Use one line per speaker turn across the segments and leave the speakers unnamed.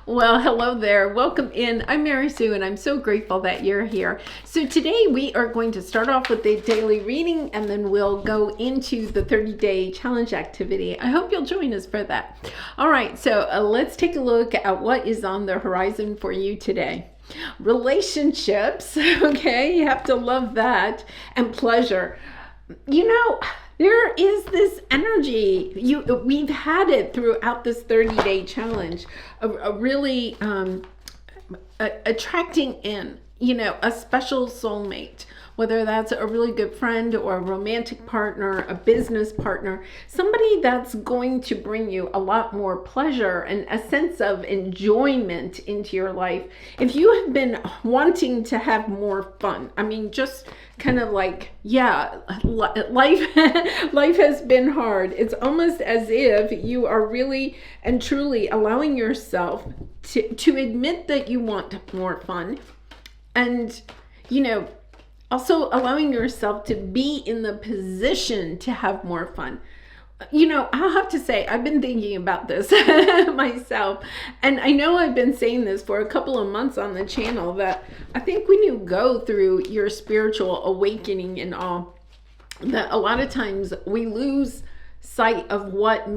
Well, hello there. Welcome in. I'm Mary Sue, and I'm so grateful that you're here. So today we are going to start off with the daily reading, and then we'll go into the 30-day challenge activity. I hope you'll join us for that. All right, so let's take a look at what is on the horizon for you today. Relationships, okay, you have to love that, and pleasure. You know, there is this energy. We've had it throughout this 30-day challenge of really attracting in, a special soulmate, whether that's a really good friend or a romantic partner, a business partner, somebody that's going to bring you a lot more pleasure and a sense of enjoyment into your life. If you have been wanting to have more fun, just kind of like, life life has been hard. It's almost as if you are really and truly allowing yourself to admit that you want more fun, and also allowing yourself to be in the position to have more fun. I'll have to say, I've been thinking about this myself. And I know I've been saying this for a couple of months on the channel, that I think when you go through your spiritual awakening and all, that a lot of times we lose sight of what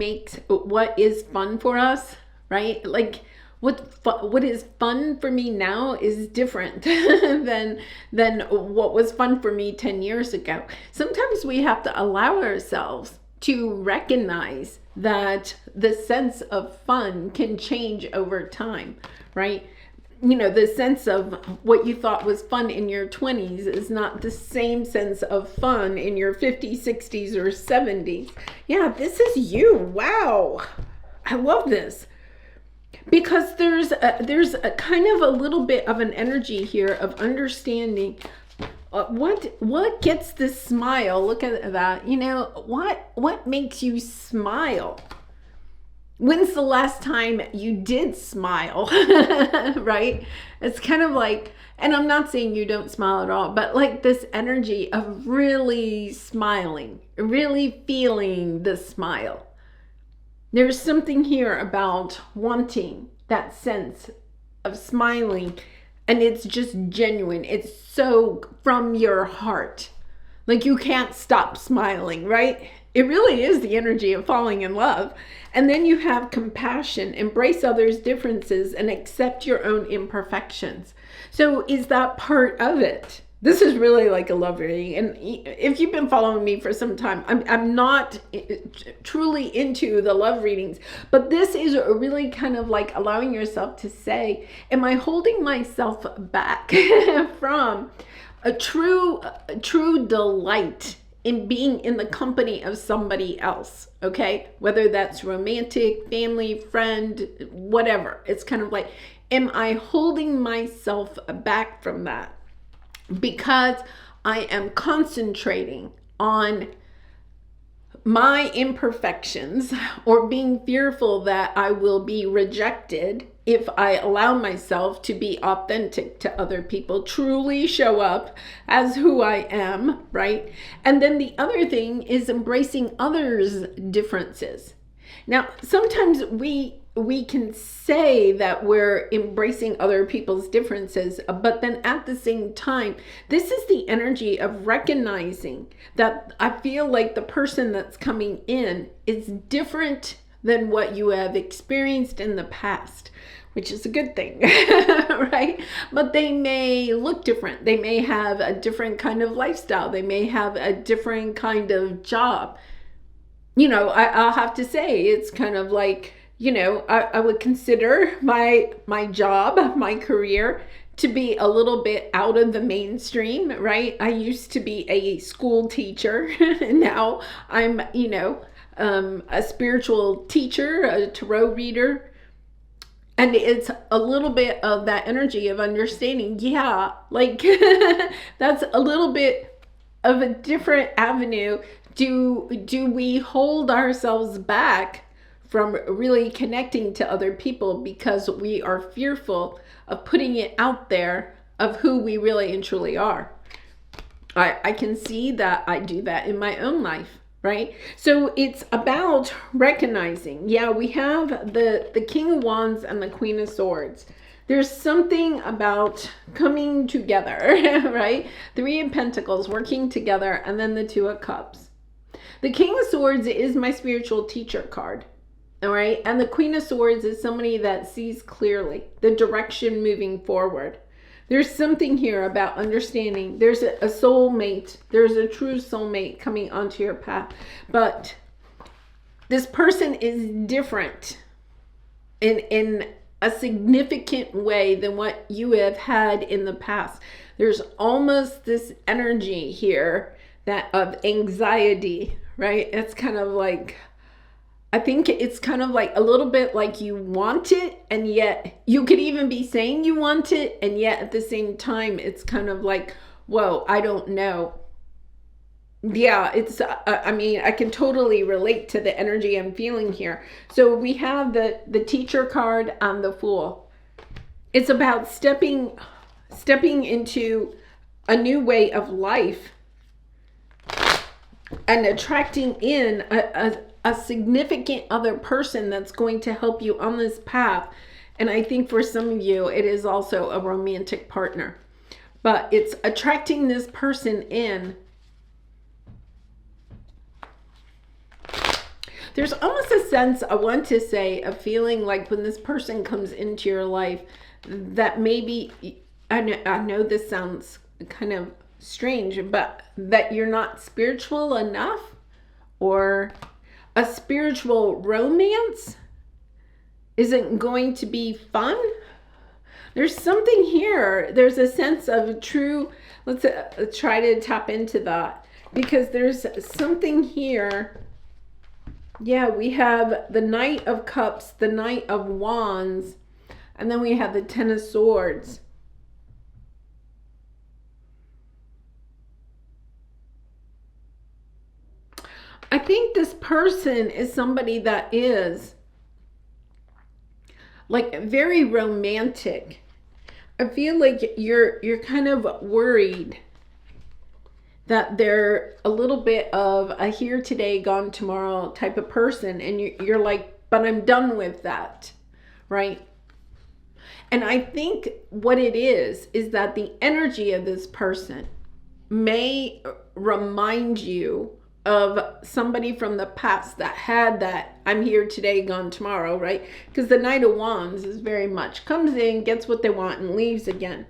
is fun for us, right? Like, what is fun for me now is different than what was fun for me 10 years ago. Sometimes we have to allow ourselves to recognize that the sense of fun can change over time, right? The sense of what you thought was fun in your 20s is not the same sense of fun in your 50s, 60s, or 70s. Yeah, this is you. Wow. I love this. Because there's a kind of a little bit of an energy here of understanding what gets this smile. Look at that. What makes you smile? When's the last time you did smile? Right? It's kind of like, and I'm not saying you don't smile at all, but like this energy of really smiling, really feeling the smile. There's something here about wanting that sense of smiling, and it's just genuine. It's so from your heart. Like you can't stop smiling, right? It really is the energy of falling in love. And then you have compassion, embrace others' differences, and accept your own imperfections. So is that part of it? This is really like a love reading. And if you've been following me for some time, I'm not truly into the love readings, but this is really kind of like allowing yourself to say, am I holding myself back from a true delight in being in the company of somebody else? Okay, whether that's romantic, family, friend, whatever. It's kind of like, am I holding myself back from that because I am concentrating on my imperfections, or being fearful that I will be rejected if I allow myself to be authentic to other people, truly show up as who I am, right? And then the other thing is embracing others' differences. Now, sometimes we can say that we're embracing other people's differences, but then at the same time, this is the energy of recognizing that I feel like the person that's coming in is different than what you have experienced in the past, which is a good thing, right? But they may look different. They may have a different kind of lifestyle. They may have a different kind of job. I'll have to say, it's kind of like, I would consider my job, my career, to be a little bit out of the mainstream, right? I used to be a school teacher. And now I'm, a spiritual teacher, a tarot reader. And it's a little bit of that energy of understanding, like that's a little bit of a different avenue. Do we hold ourselves back from really connecting to other people because we are fearful of putting it out there of who we really and truly are? I can see that I do that in my own life, right? So it's about recognizing, yeah, we have the King of Wands and the Queen of Swords. There's something about coming together, right? Three of Pentacles working together, and then the Two of Cups. The King of Swords is my spiritual teacher card. All right. And the Queen of Swords is somebody that sees clearly the direction moving forward. There's something here about understanding. There's a soulmate. There's a true soulmate coming onto your path. But this person is different in a significant way than what you have had in the past. There's almost this energy here that of anxiety, right? It's kind of like, I think it's kind of like a little bit like you want it, and yet you could even be saying you want it, and yet at the same time it's kind of like, whoa, I don't know. Yeah, it's I mean, I can totally relate to the energy I'm feeling here. So we have the teacher card and the Fool. It's about stepping into a new way of life and attracting in a significant other person that's going to help you on this path. And I think for some of you, it is also a romantic partner. But it's attracting this person in. There's almost a sense, I want to say, of feeling like when this person comes into your life, that maybe, I know this sounds kind of strange, but that you're not spiritual enough, or a spiritual romance isn't going to be fun. There's something here. There's a sense of true, let's try to tap into that, because there's something here. Yeah, we have the Knight of Cups, the Knight of Wands, and then we have the Ten of Swords. I think this person is somebody that is like very romantic. I feel like you're kind of worried that they're a little bit of a here today, gone tomorrow type of person, and you're like, but I'm done with that, right? And I think what it is that the energy of this person may remind you of somebody from the past that had that I'm here today, gone tomorrow, right? Because the Knight of Wands is very much comes in, gets what they want, and leaves again.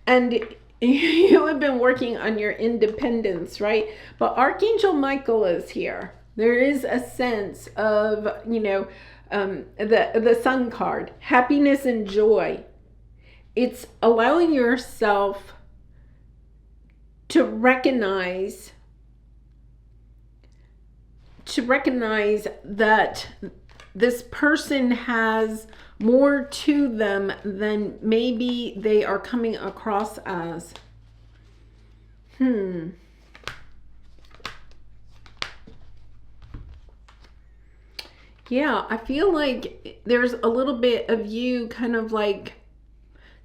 And you have been working on your independence, right? But Archangel Michael is here. There is a sense of, the Sun card, happiness and joy. It's allowing yourself to recognize that this person has more to them than maybe they are coming across as. Yeah, I feel like there's a little bit of you kind of like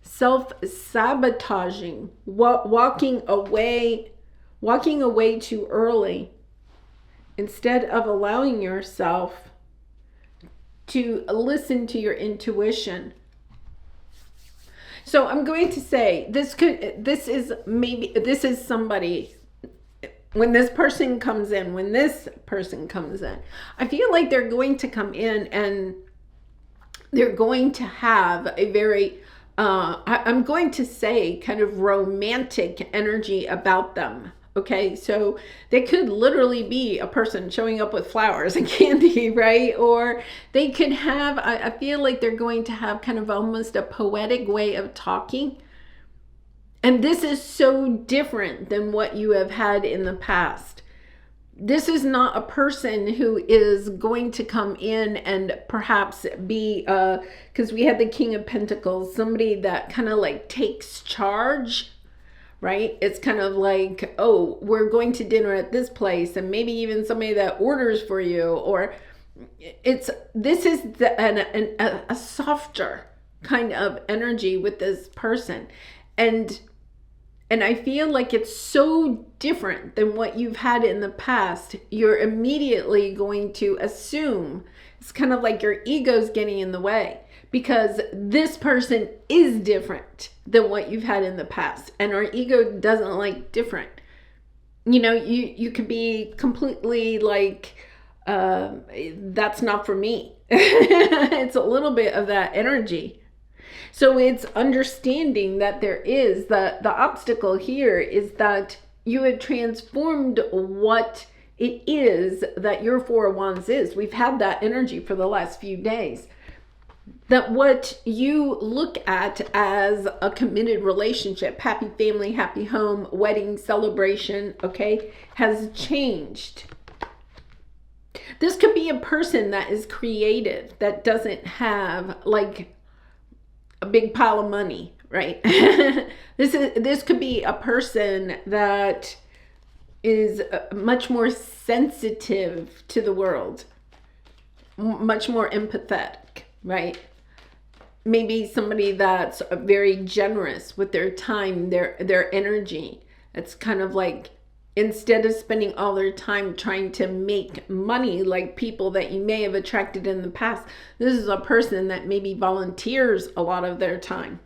self-sabotaging, walking away too early, instead of allowing yourself to listen to your intuition. So I'm going to say this is somebody, when this person comes in, I feel like they're going to come in and they're going to have a very, I'm going to say kind of romantic energy about them. Okay, so they could literally be a person showing up with flowers and candy, right? Or they could have, I feel like they're going to have kind of almost a poetic way of talking. And this is so different than what you have had in the past. This is not a person who is going to come in and perhaps be, because we had the King of Pentacles, somebody that kind of like takes charge, right? It's kind of like, oh, we're going to dinner at this place, and maybe even somebody that orders for you, or this is a softer kind of energy with this person. And and I feel like it's so different than what you've had in the past, you're immediately going to assume it's kind of like your ego's getting in the way, because this person is different than what you've had in the past. And our ego doesn't like different. You could be completely like, that's not for me. It's a little bit of that energy. So it's understanding that there is the obstacle here is that you had transformed what it is that your Four of Wands is. We've had that energy for the last few days. That what you look at as a committed relationship, happy family, happy home, wedding, celebration, okay, has changed. This could be a person that is creative, that doesn't have like a big pile of money, right? This could be a person that is much more sensitive to the world, much more empathetic, right? Maybe somebody that's very generous with their time, their energy. It's kind of like, instead of spending all their time trying to make money like people that you may have attracted in the past, this is a person that maybe volunteers a lot of their time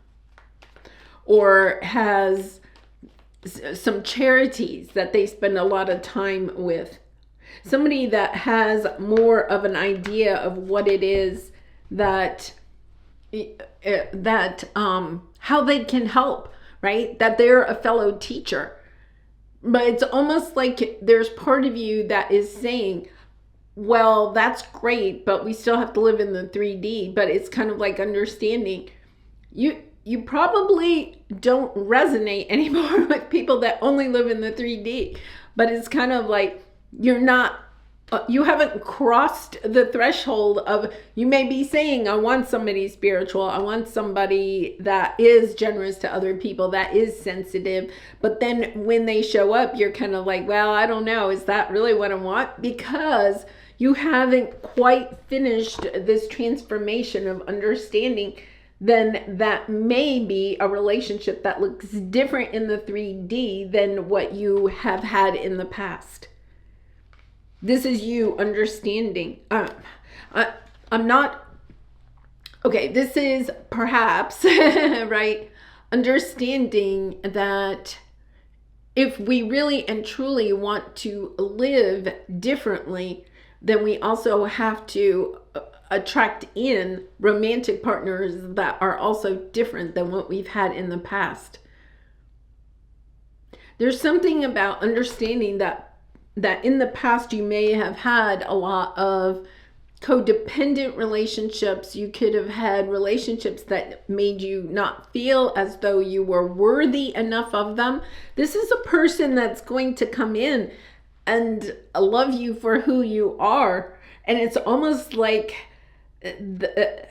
or has some charities that they spend a lot of time with. Somebody that has more of an idea of what it is that how they can help, right? That they're a fellow teacher. But it's almost like there's part of you that is saying, well, that's great, but we still have to live in the 3D. But it's kind of like understanding you probably don't resonate anymore with people that only live in the 3D. But it's kind of like you haven't crossed the threshold of, you may be saying, I want somebody spiritual, I want somebody that is generous to other people, that is sensitive. But then when they show up, you're kind of like, well, I don't know, is that really what I want? Because you haven't quite finished this transformation of understanding. Then that may be a relationship that looks different in the 3D than what you have had in the past. This is you understanding. I'm not, okay, this is perhaps, right, understanding that if we really and truly want to live differently, then we also have to attract in romantic partners that are also different than what we've had in the past. There's something about understanding that in the past you may have had a lot of codependent relationships. You could have had relationships that made you not feel as though you were worthy enough of them. This is a person that's going to come in and love you for who you are. And it's almost like the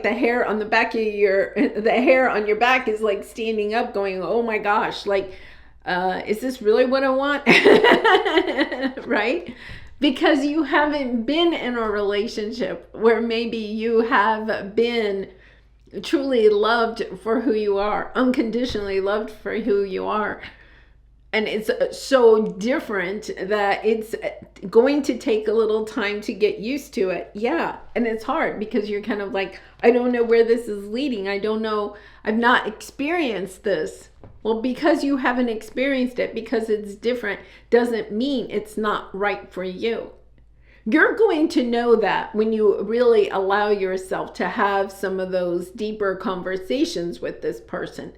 hair on the back of the hair on your back is like standing up going, oh my gosh, like, is this really what I want? Right? Because you haven't been in a relationship where maybe you have been truly loved for who you are, unconditionally loved for who you are. And it's so different that it's going to take a little time to get used to it. Yeah. And it's hard because you're kind of like, I don't know where this is leading. I don't know. I've not experienced this. Well, because you haven't experienced it, because it's different, doesn't mean it's not right for you. You're going to know that when you really allow yourself to have some of those deeper conversations with this person.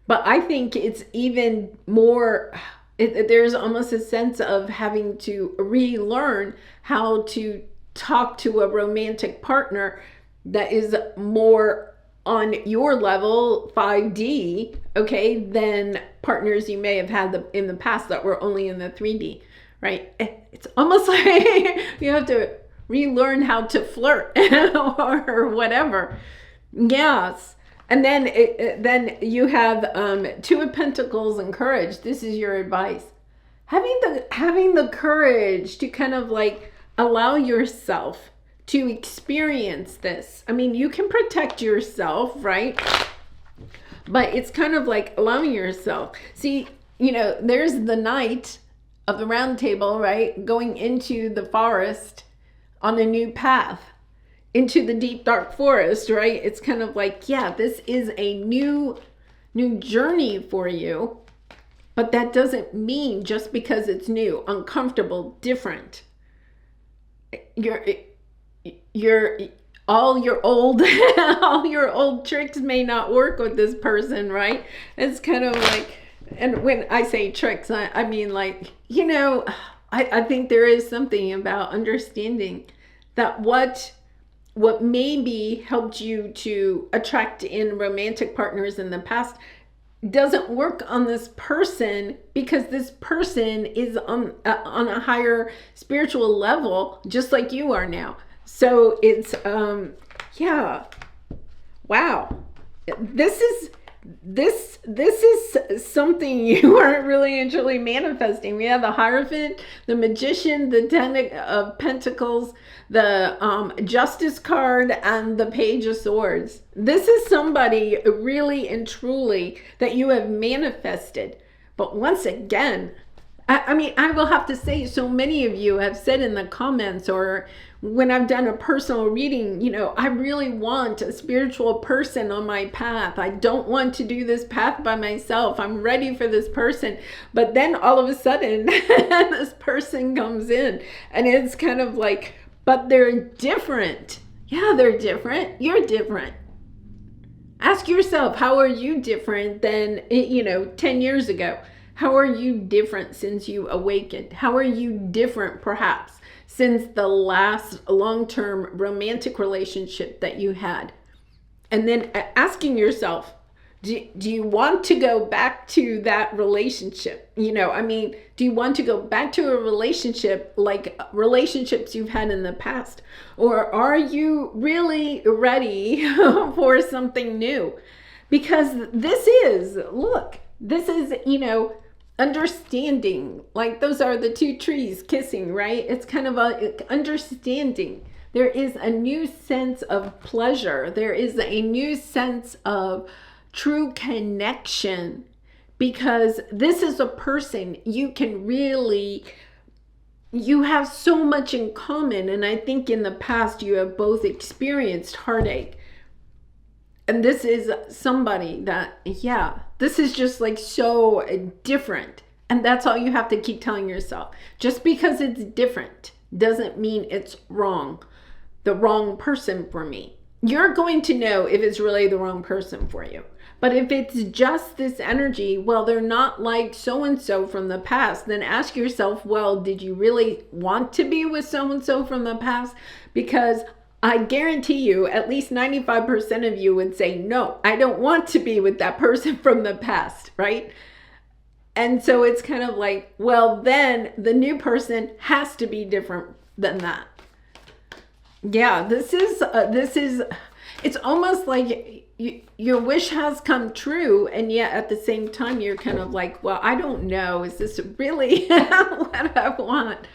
But I think it's even more, there's almost a sense of having to relearn how to talk to a romantic partner that is more on your level, 5D, okay, than partners you may have had in the past that were only in the 3D, right? It's almost like you have to relearn how to flirt or whatever. Yes. And then you have Two of Pentacles and courage. This is your advice. Having the courage to kind of like allow yourself to experience this. I mean, you can protect yourself, right? But it's kind of like allowing yourself. See, there's the knight of the round table, right? Going into the forest on a new path, into the deep dark forest, right? It's kind of like, yeah, this is a new journey for you. But that doesn't mean just because it's new, uncomfortable, different, you're all your old all your old tricks may not work with this person, right? It's kind of like, and when I say tricks, I mean like, I think there is something about understanding that what maybe helped you to attract in romantic partners in the past doesn't work on this person, because this person is on a higher spiritual level, just like you are now. So it's yeah, wow, this is something you aren't really and truly manifesting. We have the Hierophant, the Magician, the Ten of Pentacles, the Justice card, and the Page of Swords. This is somebody really and truly that you have manifested. But once again, I mean, I will have to say, so many of you have said in the comments, or when I've done a personal reading, I really want a spiritual person on my path. I don't want to do this path by myself. I'm ready for this person. But then all of a sudden, this person comes in, and it's kind of like, but they're different. Yeah, they're different. You're different. Ask yourself, how are you different than, 10 years ago? How are you different since you awakened? How are you different, perhaps, since the last long-term romantic relationship that you had? And then asking yourself, do you want to go back to that relationship? Do you want to go back to a relationship like relationships you've had in the past? Or are you really ready for something new? Because this is, understanding, like those are the two trees kissing, right? It's kind of a understanding. There is a new sense of pleasure. There is a new sense of true connection, because this is a person you have so much in common. And I think in the past you have both experienced heartache. And this is somebody that, this is just like so different. And that's all you have to keep telling yourself. Just because it's different doesn't mean it's wrong. The wrong person for me. You're going to know if it's really the wrong person for you. But if it's just this energy, well, they're not like so-and-so from the past, then ask yourself, well, did you really want to be with so-and-so from the past? Because I guarantee you at least 95% of you would say, no, I don't want to be with that person from the past, right? And so it's kind of like, well, then the new person has to be different than that. Yeah, this is, it's almost like your wish has come true. And yet at the same time, you're kind of like, well, I don't know. Is this really what I want?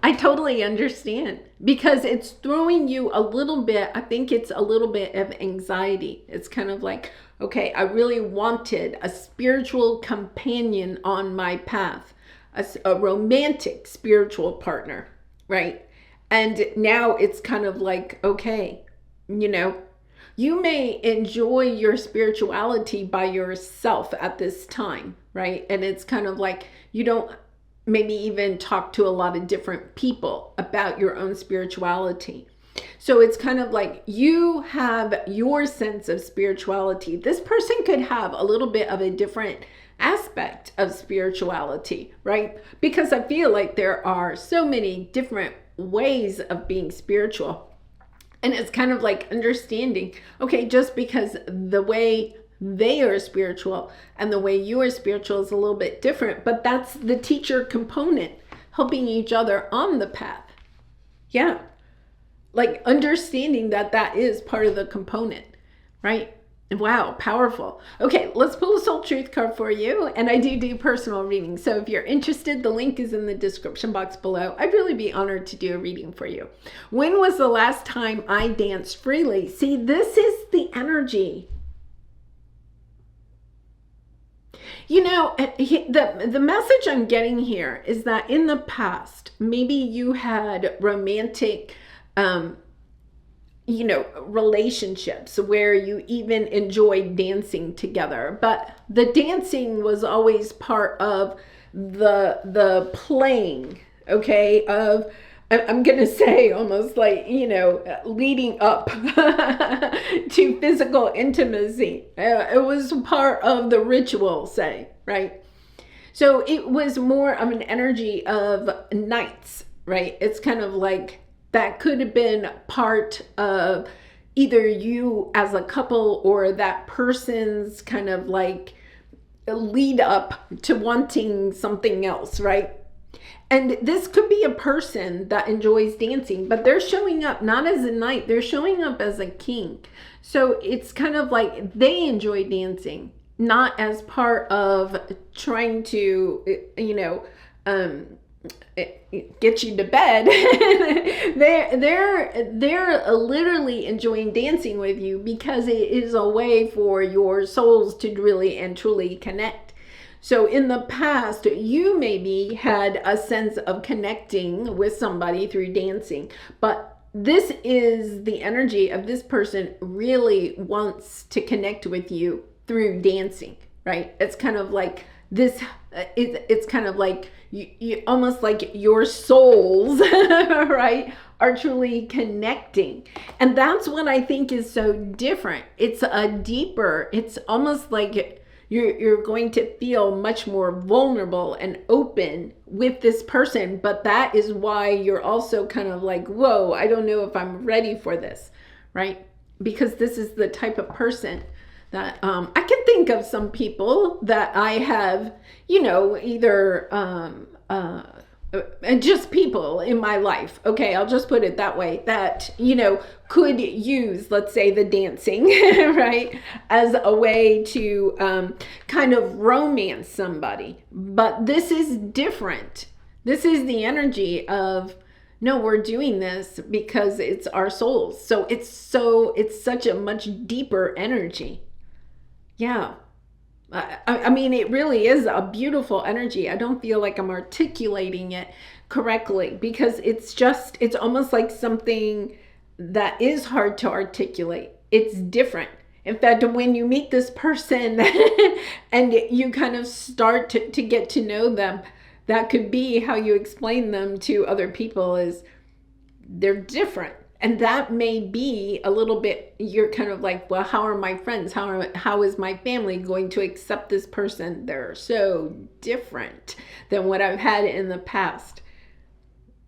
I totally understand, because it's throwing you a little bit, I think it's a little bit of anxiety. It's kind of like, okay, I really wanted a spiritual companion on my path, a romantic spiritual partner, right? And now it's kind of like, okay, you may enjoy your spirituality by yourself at this time, right? And it's kind of like, you don't maybe even talk to a lot of different people about your own spirituality. So it's kind of like you have your sense of spirituality. This person could have a little bit of a different aspect of spirituality, right? Because I feel like there are so many different ways of being spiritual. And it's kind of like understanding, okay, just because the way they are spiritual and the way you are spiritual is a little bit different, but that's the teacher component, helping each other on the path. Yeah. Like understanding that is part of the component, right? Wow, powerful. Okay, let's pull a soul truth card for you. And I do personal readings. So if you're interested, the link is in the description box below. I'd really be honored to do a reading for you. When was the last time I danced freely? See, this is the energy. The message I'm getting here is that in the past, maybe you had romantic, relationships where you even enjoyed dancing together, but the dancing was always part of the playing, okay, of, I'm going to say almost like, leading up to physical intimacy. It was part of the ritual, say, right? So it was more of an energy of nights, right? It's kind of like that could have been part of either you as a couple or that person's kind of like lead up to wanting something else, right? And this could be a person that enjoys dancing, but they're showing up not as a knight, they're showing up as a king. So it's kind of like they enjoy dancing, not as part of trying to, get you to bed. they're literally enjoying dancing with you because it is a way for your souls to really and truly connect. So in the past, you maybe had a sense of connecting with somebody through dancing, but this is the energy of this person really wants to connect with you through dancing, right? It's kind of like this, it's kind of like you almost like your souls, right, are truly connecting. And that's what I think is so different. It's a deeper, it's almost like you're going to feel much more vulnerable and open with this person, but that is why you're also kind of like, whoa, I don't know if I'm ready for this, right? Because this is the type of person that I can think of some people that I have, either and just people in my life, okay, I'll just put it that way, that could use, let's say, the dancing right, as a way to kind of romance somebody. But this is different. This is the energy of, no, we're doing this because it's our souls. So it's such a much deeper energy. Yeah. I mean, it really is a beautiful energy. I don't feel like I'm articulating it correctly because it's almost like something that is hard to articulate. It's different. In fact, when you meet this person and you kind of start to get to know them, that could be how you explain them to other people, is they're different. And that may be a little bit, you're kind of like, well, how are my friends? How is my family going to accept this person? They're so different than what I've had in the past.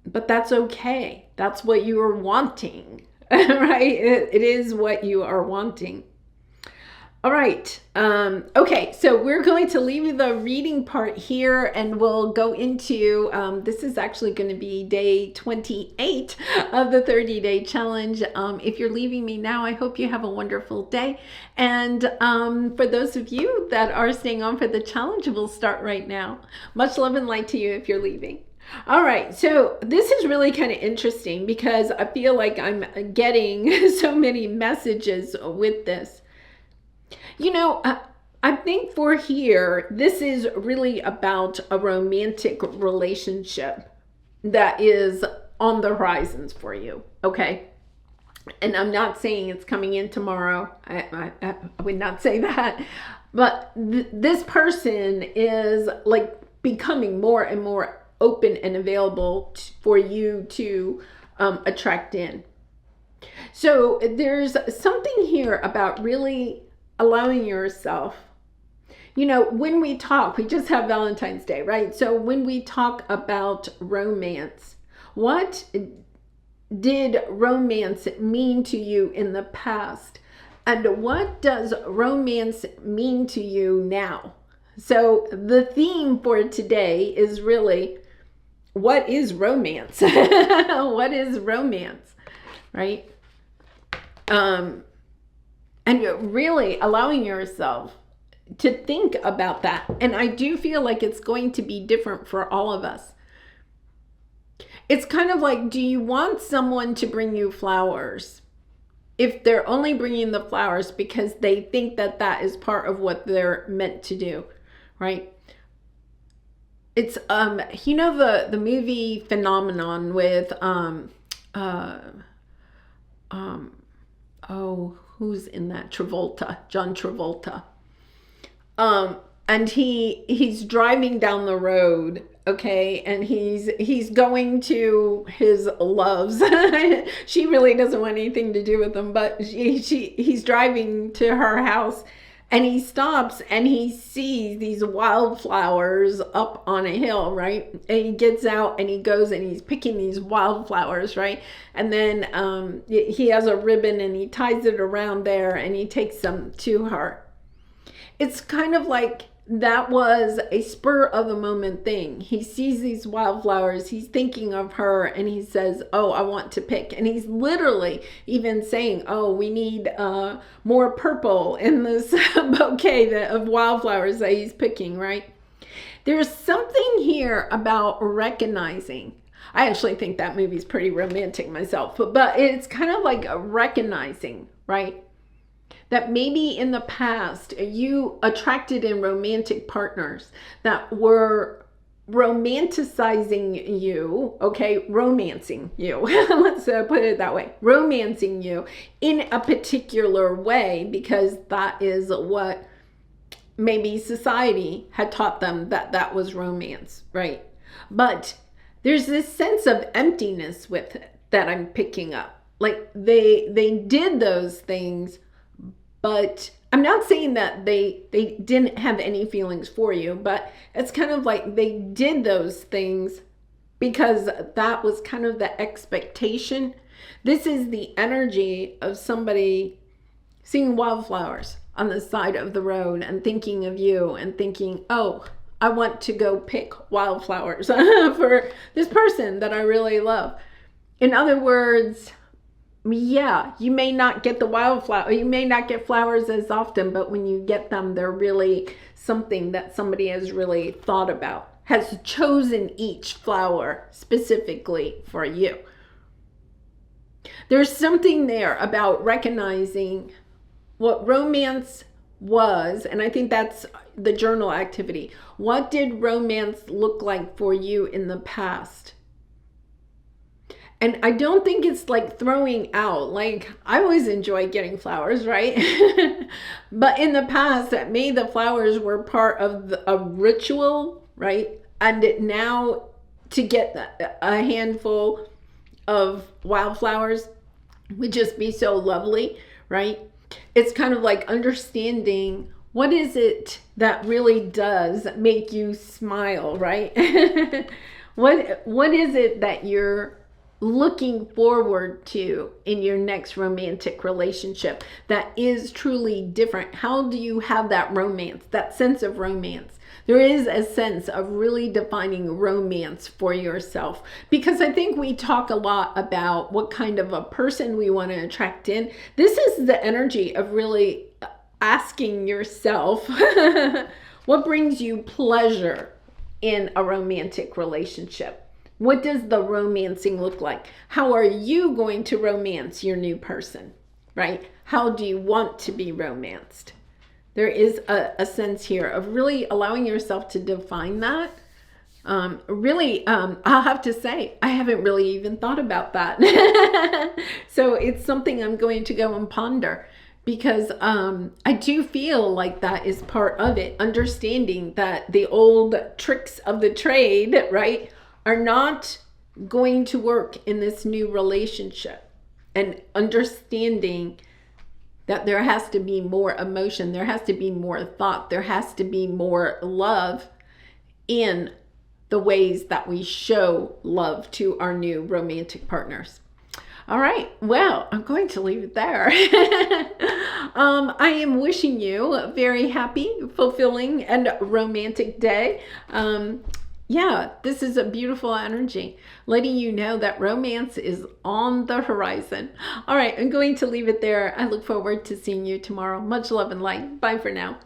But that's okay. That's what you are wanting, right? It is what you are wanting. All right. Okay, so we're going to leave the reading part here and we'll go into, this is actually going to be day 28 of the 30-day challenge. If you're leaving me now, I hope you have a wonderful day. And for those of you that are staying on for the challenge, we'll start right now. Much love and light to you if you're leaving. All right, so this is really kind of interesting because I feel like I'm getting so many messages with this. I think for here, this is really about a romantic relationship that is on the horizons for you, okay? And I'm not saying it's coming in tomorrow. I would not say that. But this person is like becoming more and more open and available for you to attract in. So there's something here about really allowing yourself, when we talk, we just have Valentine's Day, right? So when we talk about romance, what did romance mean to you in the past? And what does romance mean to you now? So the theme for today is really, what is romance? What is romance, right? And really allowing yourself to think about that. And I do feel like it's going to be different for all of us. It's kind of like, do you want someone to bring you flowers? If they're only bringing the flowers because they think that that is part of what they're meant to do, right? It's you know the movie Phenomenon with uh oh, who's in that? John Travolta. And he's driving down the road, okay, and he's going to his loves. She really doesn't want anything to do with him, but he's driving to her house, and he stops and he sees these wildflowers up on a hill, right? And he gets out and he goes and he's picking these wildflowers, right? And then he has a ribbon and he ties it around there and he takes them to her. It's kind of like that was a spur of the moment thing. He sees these wildflowers, he's thinking of her, and he says, oh, I want to pick. And he's literally even saying, oh, we need more purple in this bouquet of wildflowers that he's picking, right? There's something here about recognizing. I actually think that movie's pretty romantic myself, but it's kind of like a recognizing, right? That maybe in the past you attracted in romantic partners that were romanticizing you, okay, romancing you, let's put it that way, romancing you in a particular way, because that is what maybe society had taught them that was romance, right? But there's this sense of emptiness with it that I'm picking up. Like they did those things, but I'm not saying that they didn't have any feelings for you, but it's kind of like they did those things because that was kind of the expectation. This is the energy of somebody seeing wildflowers on the side of the road and thinking of you and thinking, oh, I want to go pick wildflowers for this person that I really love. In other words, yeah, you may not get the wildflower, you may not get flowers as often, but when you get them, they're really something that somebody has really thought about, has chosen each flower specifically for you. There's something there about recognizing what romance was, and I think that's the journal activity. What did romance look like for you in the past? And I don't think it's like throwing out, like I always enjoy getting flowers, right? But in the past, that maybe the flowers were part of a ritual, right? And now to get a handful of wildflowers would just be so lovely, right? It's kind of like understanding what is it that really does make you smile, right? What is it that you're looking forward to in your next romantic relationship that is truly different? How do you have that romance, that sense of romance? There is a sense of really defining romance for yourself, because I think we talk a lot about what kind of a person we want to attract in. This is the energy of really asking yourself what brings you pleasure in a romantic relationship. What does the romancing look like? How are you going to romance your new person, right? How do you want to be romanced? There is a sense here of really allowing yourself to define that. I'll have to say, I haven't really even thought about that. So it's something I'm going to go and ponder, because I do feel like that is part of it. Understanding that the old tricks of the trade, right, are not going to work in this new relationship, and understanding that there has to be more emotion, there has to be more thought, there has to be more love in the ways that we show love to our new romantic partners. All right, well, I'm going to leave it there. I am wishing you a very happy, fulfilling, and romantic day. Yeah, this is a beautiful energy, letting you know that romance is on the horizon. All right, I'm going to leave it there. I look forward to seeing you tomorrow. Much love and light. Bye for now.